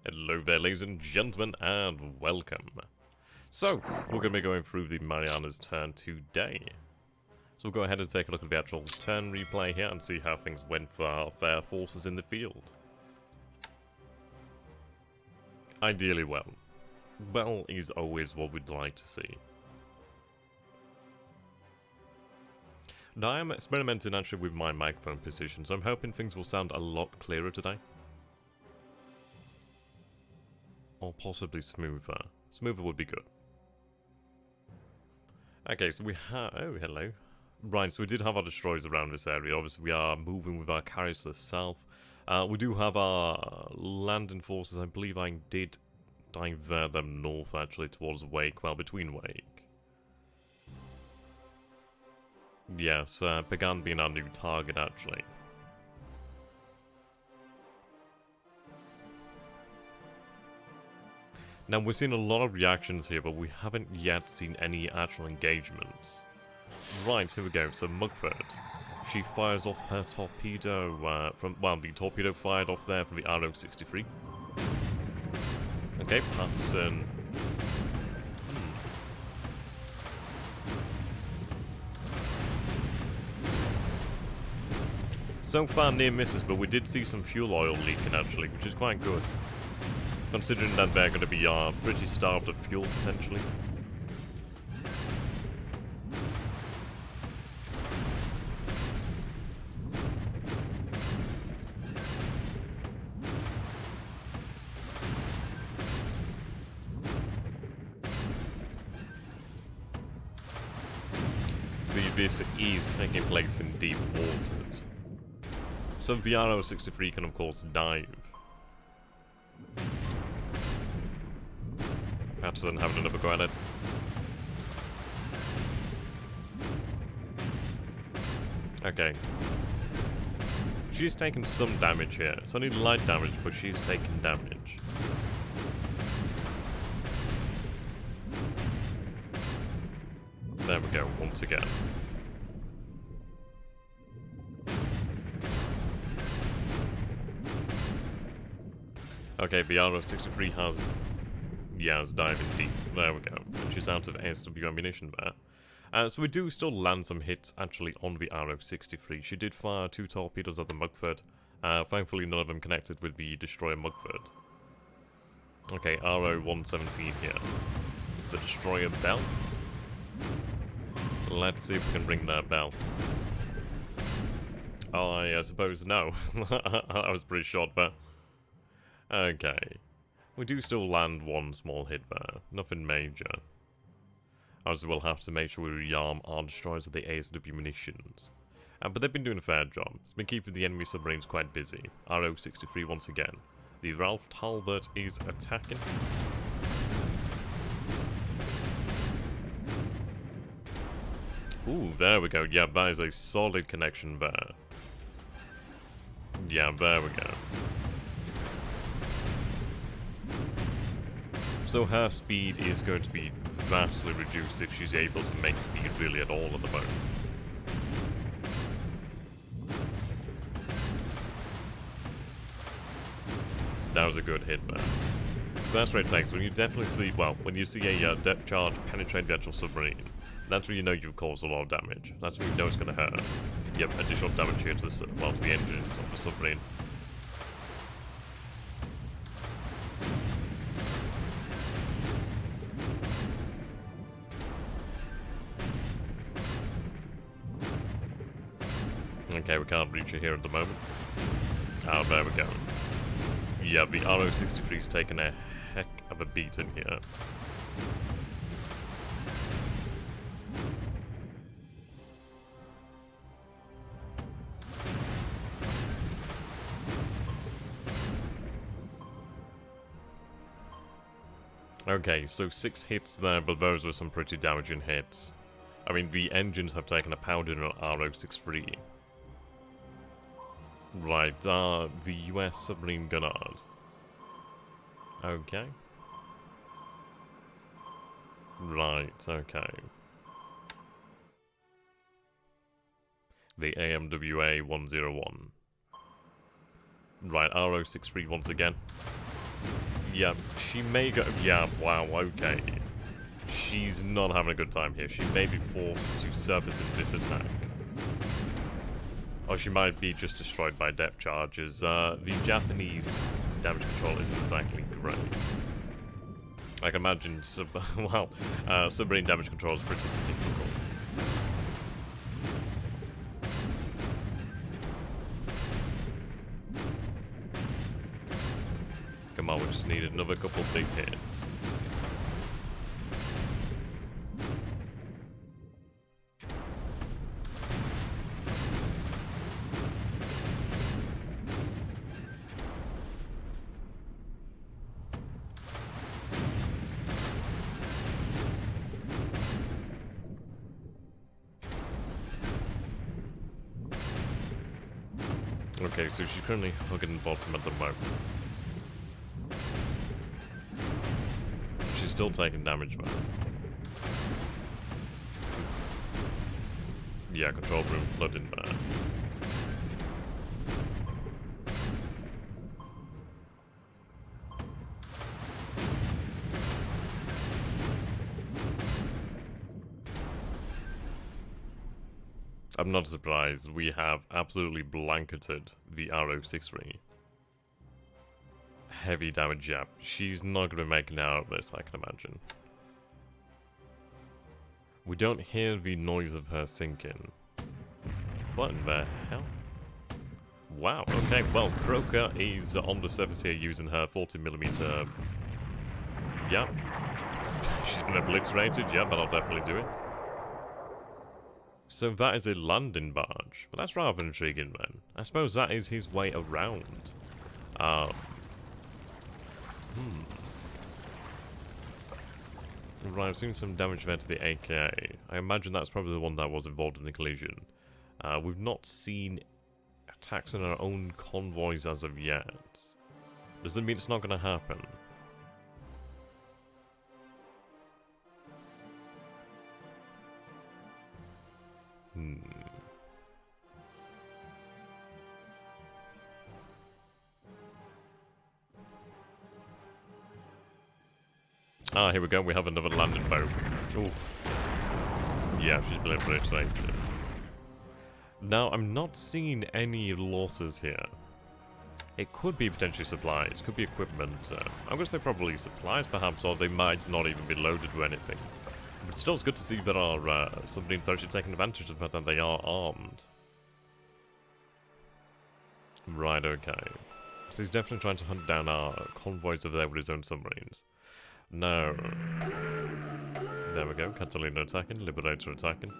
Hello there, ladies and gentlemen, and welcome. So, we're going to be going through the Marianas turn today. So we'll go ahead and take a look at the actual turn replay here and see how things went for our fair forces in the field. Ideally well. Well is always what we'd like to see. Now I am experimenting actually with my microphone position, so I'm hoping things will sound a lot clearer today. Or possibly smoother. Smoother would be good. Okay, so we have... Oh, hello. Right, so we did have our destroyers around this area. Obviously, we are moving with our carriers to the south. We do have our landing forces. I believe I did divert them north, actually, towards Wake. Well, between Wake. Yes, Pagan being our new target, actually. Now, we're seeing a lot of reactions here, but we haven't yet seen any actual engagements. Right, here we go. So, Mugford. She fires off her torpedo from... Well, the torpedo fired off there from the RO-63. Okay, Patterson. So far, near misses, but we did see some fuel oil leaking, actually, which is quite good. Considering that they're going to be pretty starved of fuel, potentially. See, this is taking place in deep waters. So VRO-63 can, of course, dive. Patterson having another go at it. Okay. She's taken some damage here. It's only light damage, but she's taken damage. There we go, once again. Okay, BRO-63 has... Yeah, it's diving deep. There we go. And she's out of SW ammunition there. So we do still land some hits, actually, on the RO-63. She did fire 2 torpedoes at the Mugford. Thankfully, none of them connected with the destroyer Mugford. Okay, RO-117 here. The destroyer Bell. Let's see if we can bring that Bell. I suppose no. I was pretty short there. Okay. We do still land one small hit there. Nothing major. As we'll have to make sure we rearm our destroyers with the ASW munitions. But they've been doing a fair job. It's been keeping the enemy submarines quite busy. RO-63 once again. The Ralph Talbot is attacking. Ooh, there we go. Yeah, that is a solid connection there. Yeah, there we go. So her speed is going to be vastly reduced if she's able to make speed really at all at the moment. That was a good hit there. That's what it takes. When you definitely see, well, when you see a depth charge penetrate the actual submarine, that's when you know you've caused a lot of damage. That's when you know it's going to hurt. Yep, additional damage here to the, well, to the engines of the submarine. Okay, we can't reach it here at the moment. Oh, there we go. Yeah, the RO-63's taken a heck of a beating here. Okay, so 6 hits there, but those were some pretty damaging hits. I mean, the engines have taken a pounding on RO-63. Right, the US submarine gunners. Okay. Right, okay. The AMWA 101. Right, RO-63 once again. Yeah, she may go... Yeah, wow, okay. She's not having a good time here. She may be forced to surface in this attack. Or she might be just destroyed by depth charges. The Japanese damage control isn't exactly great. I can imagine submarine damage control is pretty difficult. Come on, we just need another couple big hits. Okay, so she's currently hugging the bottom at the moment. She's still taking damage, man. Yeah, control room flooding, man. I'm not surprised. We have absolutely blanketed the RO63. Heavy damage, yeah. She's not going to make it out of this, I can imagine. We don't hear the noise of her sinking. What in the hell? Wow, okay, well, Croker is on the surface here using her 40mm. Yeah. She's been obliterated, yeah, but I'll definitely do it. So that is a landing barge. Well, that's rather intriguing, man. I suppose that is his way around. Right, I've seen some damage there to the AK. I imagine that's probably the one that was involved in the collision. We've not seen attacks on our own convoys as of yet. Doesn't mean it's not going to happen. Ah, here we go. We have another landing boat. Ooh. Yeah, she's been obliterated. Now, I'm not seeing any losses here. It could be potentially supplies, could be equipment. I'm going to say probably supplies, perhaps, or they might not even be loaded with anything. But still, it's good to see that our submarines are actually taking advantage of the fact that they are armed. Right, okay. So he's definitely trying to hunt down our convoys over there with his own submarines. No. There we go. Catalina attacking. Liberator attacking.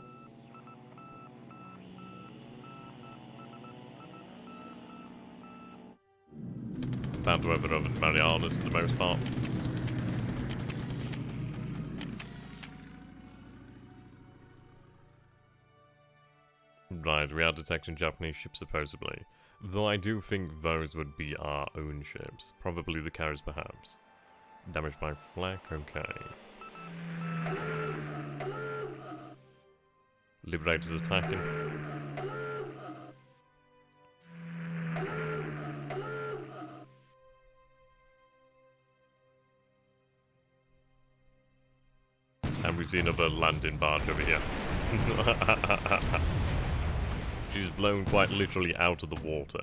Bound to overrun Marianas for the most part. Right, we are detecting Japanese ships supposedly. Though I do think those would be our own ships. Probably the carriers perhaps. Damaged by flak, okay. Liberators attacking. And we see another landing barge over here. She's blown quite literally out of the water.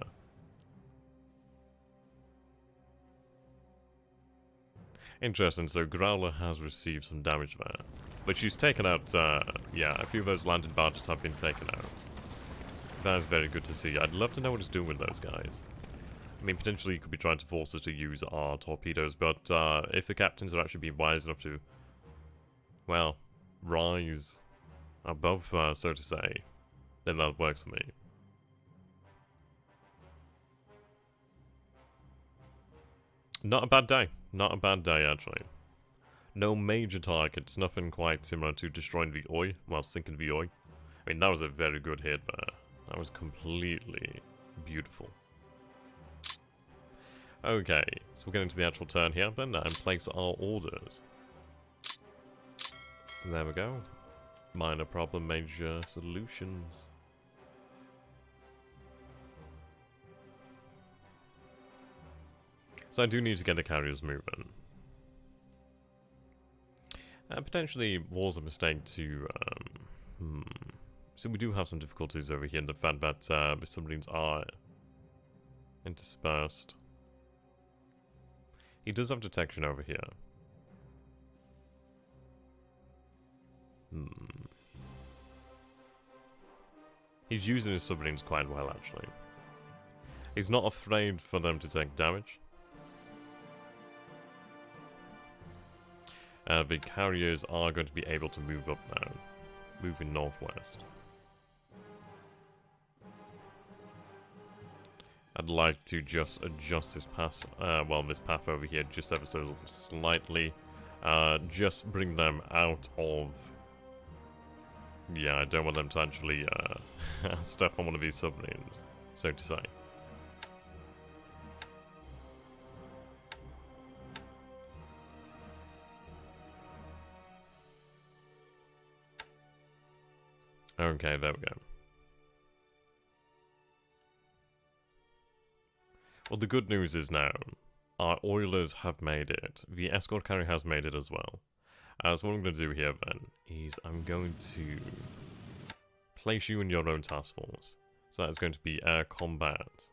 Interesting, so Growler has received some damage there. But she's taken out, yeah, a few of those landing barges have been taken out. That is very good to see. I'd love to know what it's doing with those guys. I mean, potentially you could be trying to force us to use our torpedoes, but if the captains are actually being wise enough to, well, rise above, so to say, then that works for me. Not a bad day. Not a bad day, actually. No major targets, nothing quite similar to destroying the Oi, well, sinking the Oi. I mean, that was a very good hit there. That was completely beautiful. Okay, so we're getting to the actual turn here, then, and place our orders. There we go. Minor problem, major solutions. So I do need to get the carriers moving. Potentially was a mistake to... So we do have some difficulties over here in the fact that the submarines are interspersed. He does have detection over here. He's using his submarines quite well, actually. He's not afraid for them to take damage. The carriers are going to be able to move up now. Moving northwest. I'd like to just adjust this path, this path over here just ever so slightly. Just bring them out of... Yeah, I don't want them to actually step on one of these submarines, so to say. Okay, there we go. Well, the good news is now, our oilers have made it. The escort carrier has made it as well. So what I'm going to do here then is I'm going to place you in your own task force. So that is going to be air combat.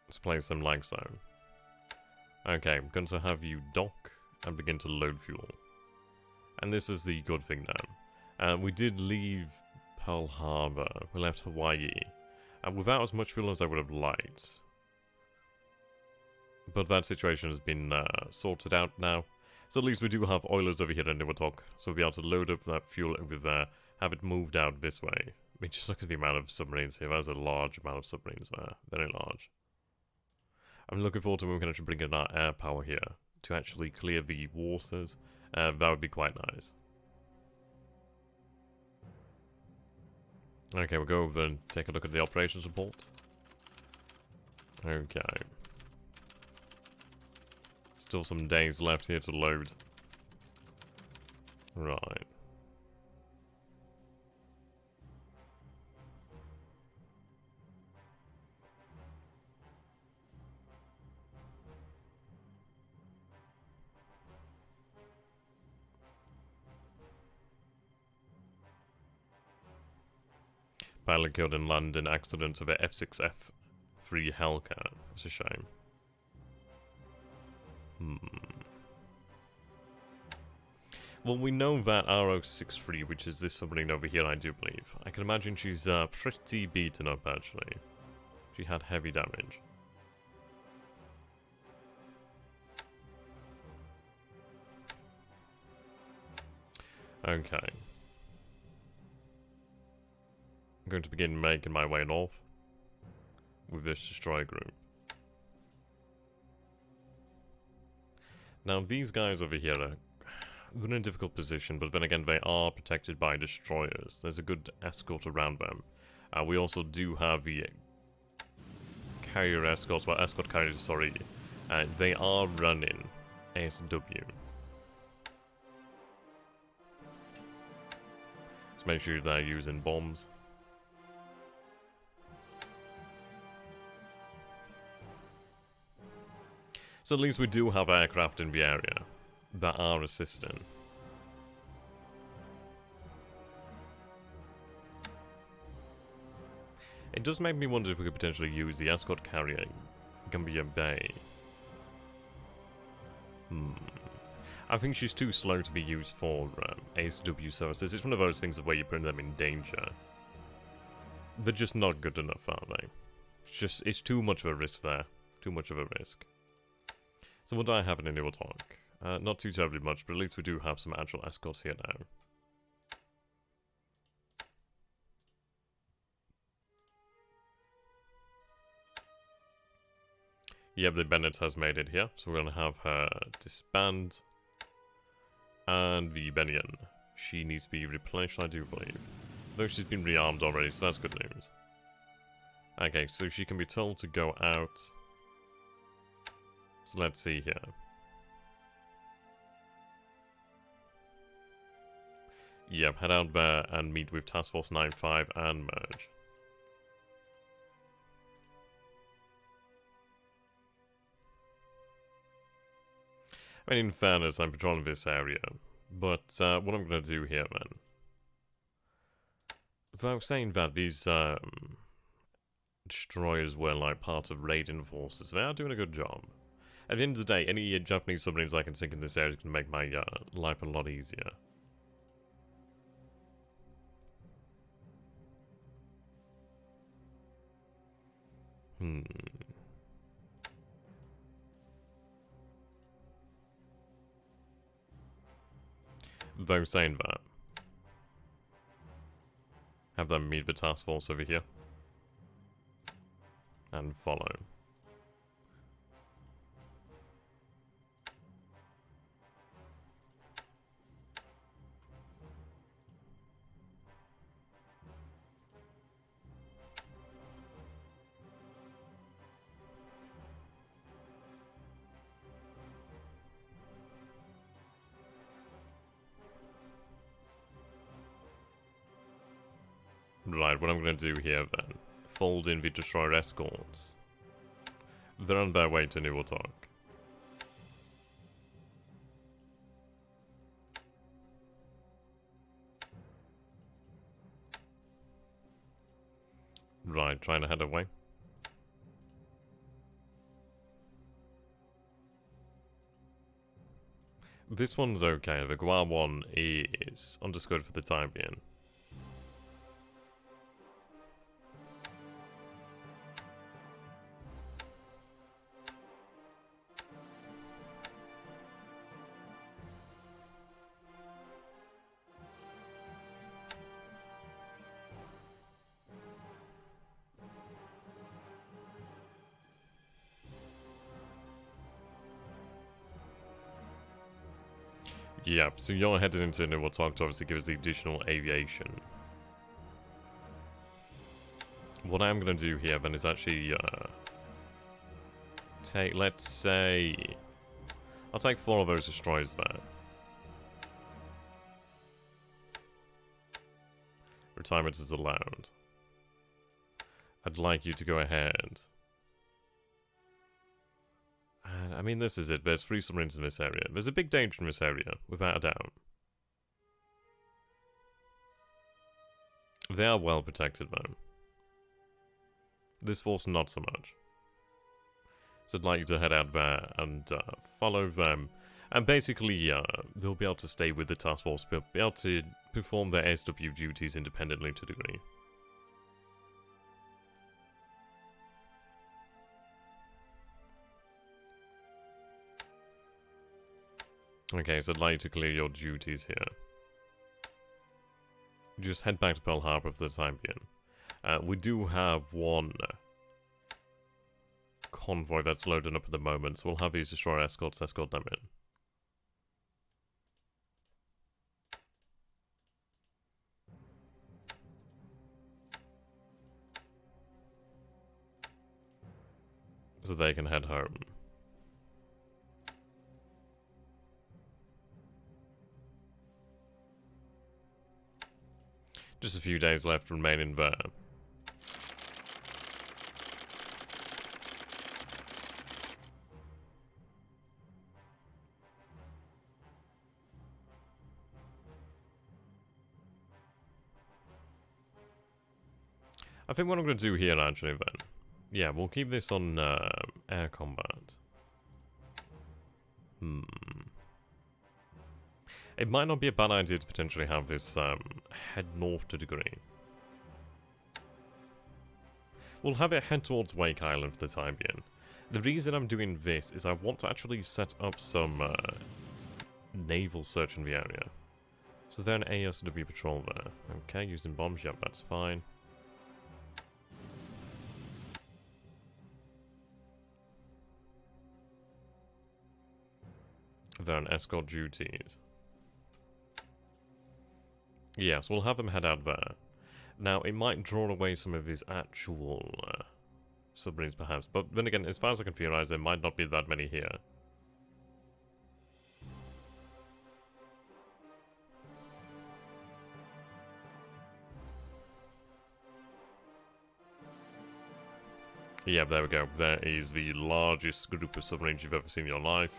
Let's place them like so. Okay, I'm going to have you dock and begin to load fuel. And this is the good thing now. We did leave Pearl Harbor. We left Hawaii. Without as much fuel as I would have liked. But that situation has been sorted out now. So at least we do have oilers over here in Niwatok. So we'll be able to load up that fuel over there. Have it moved out this way. I mean, just look at the amount of submarines here. There's a large amount of submarines there. Very large. I'm looking forward to when we can actually bring in our air power here. To actually clear the waters. That would be quite nice. Okay, we'll go over and take a look at the operations report. Okay. Still some days left here to load. Right. Pilot killed in London accident of a F6F3 Hellcat. It's a shame. Well, we know that RO63, which is this submarine over here, I do believe. I can imagine she's pretty beaten up, actually. She had heavy damage. Okay. I'm going to begin making my way north with this destroyer group. Now these guys over here are in a difficult position, but then again they are protected by destroyers. There's a good escort around them. We also do have the carrier escorts, well escort carriers, sorry. They are running ASW. Let's make sure they're using bombs. So at least we do have aircraft in the area that are assisting. It does make me wonder if we could potentially use the escort carrier Gambia Bay. I think she's too slow to be used for ASW services. It's one of those things where you put them in danger. They're just not good enough, are they? It's too much of a risk there. Too much of a risk. So what do I have in a new talk? Not too terribly much, but at least we do have some actual escorts here now. Yep, the Bennett has made it here, so we're going to have her disband. And the Bennion. She needs to be replenished, I do believe. Though she's been rearmed already, so that's good news. Okay, so she can be told to go out. So let's see here. Yep, head out there and meet with Task Force 95 and merge. I mean, in fairness, I'm patrolling this area. But what I'm going to do here, then... If I was saying that these destroyers were like part of raiding forces, they are doing a good job. At the end of the day, any Japanese submarines I can sink in this area is going to make my life a lot easier. Though saying that, have them meet the task force over here. And follow. Right, what I'm going to do here then, fold in the destroyer escorts. They're on their way to Nuotok. Right, trying to head away. This one's okay, the Gua one is underscored for the time being. Yeah, so you're headed into Nuotok to obviously give us the additional aviation. What I'm going to do here then is actually take, let's say, I'll take 4 of those destroyers there. Retirement is allowed. I'd like you to go ahead. I mean, this is it. There's 3 submarines in this area. There's a big danger in this area, without a doubt. They are well protected, though. This force, not so much. So I'd like you to head out there and follow them. And basically, they'll be able to stay with the task force, but be able to perform their SW duties independently to a degree. Okay, so I'd like you to clear your duties here. Just head back to Pearl Harbor for the time being. We do have one convoy that's loaded up at the moment, so we'll have these destroyer escorts escort them in. So they can head home. Just a few days left remaining there. I think what I'm going to do here, actually, then... Yeah, we'll keep this on air combat. It might not be a bad idea to potentially have this head north to a degree. We'll have it head towards Wake Island for the time being. The reason I'm doing this is I want to actually set up some naval search in the area. So then ASW patrol there. Okay, using bombs, yep, that's fine. They're on escort duties. Yes, we'll have them head out there. Now, it might draw away some of his actual submarines, perhaps. But then again, as far as I can theorize, there might not be that many here. Yeah, there we go. There is the largest group of submarines you've ever seen in your life.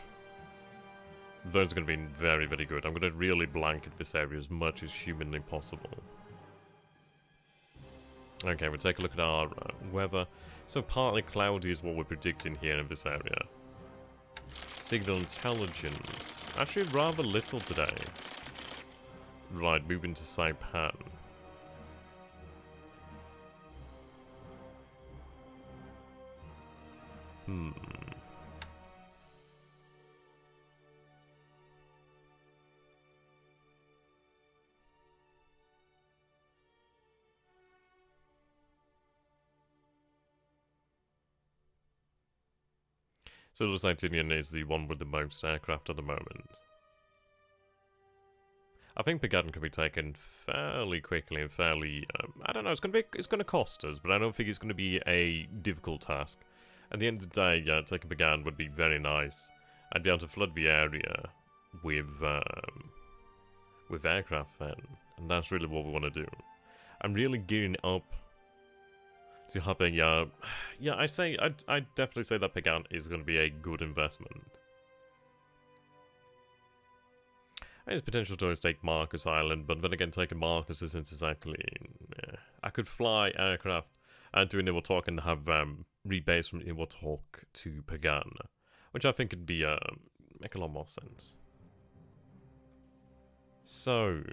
Those are going to be very, very good. I'm going to really blanket this area as much as humanly possible. Okay, we'll take a look at our weather. So partly cloudy is what we're predicting here in this area. Signal intelligence. Actually, rather little today. Right, moving to Saipan. So it looks like Tinian is the one with the most aircraft at the moment. I think Pegadan can be taken fairly quickly and fairly. I don't know. It's gonna cost us, but I don't think it's gonna be a difficult task. At the end of the day, taking Pegadan would be very nice. I'd be able to flood the area with aircraft then, and that's really what we want to do. I'm really gearing up to have a I'd definitely say that Pegadan is going to be a good investment. And it's potential to always take Marcus Island, but then again, taking Marcus isn't exactly. I could fly aircraft to Inuwatok and have rebase from Inuwatok to Pagan, which I think would be make a lot more sense. So,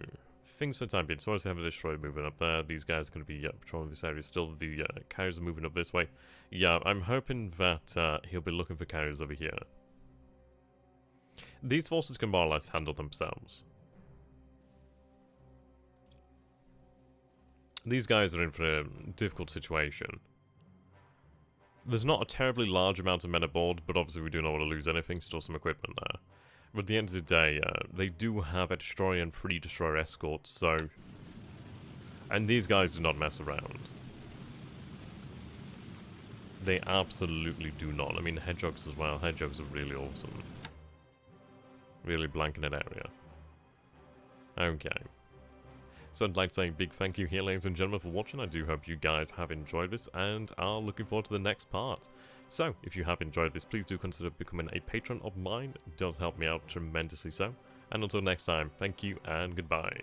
things for the time being. So, obviously, have a destroyer moving up there. These guys are going to be patrolling this area still. The carriers are moving up this way. Yeah, I'm hoping that he'll be looking for carriers over here. These forces can more or less handle themselves. These guys are in for a difficult situation. There's not a terribly large amount of men aboard, but obviously we do not want to lose anything. Still some equipment there. But at the end of the day, they do have a destroyer and 3 destroyer escorts, so... And these guys do not mess around. They absolutely do not. I mean, hedgehogs as well. Hedgehogs are really awesome. Really blanking that area. Okay. So I'd like to say a big thank you here, ladies and gentlemen, for watching. I do hope you guys have enjoyed this and are looking forward to the next part. So, if you have enjoyed this, please do consider becoming a patron of mine. It does help me out tremendously so. And until next time, thank you and goodbye.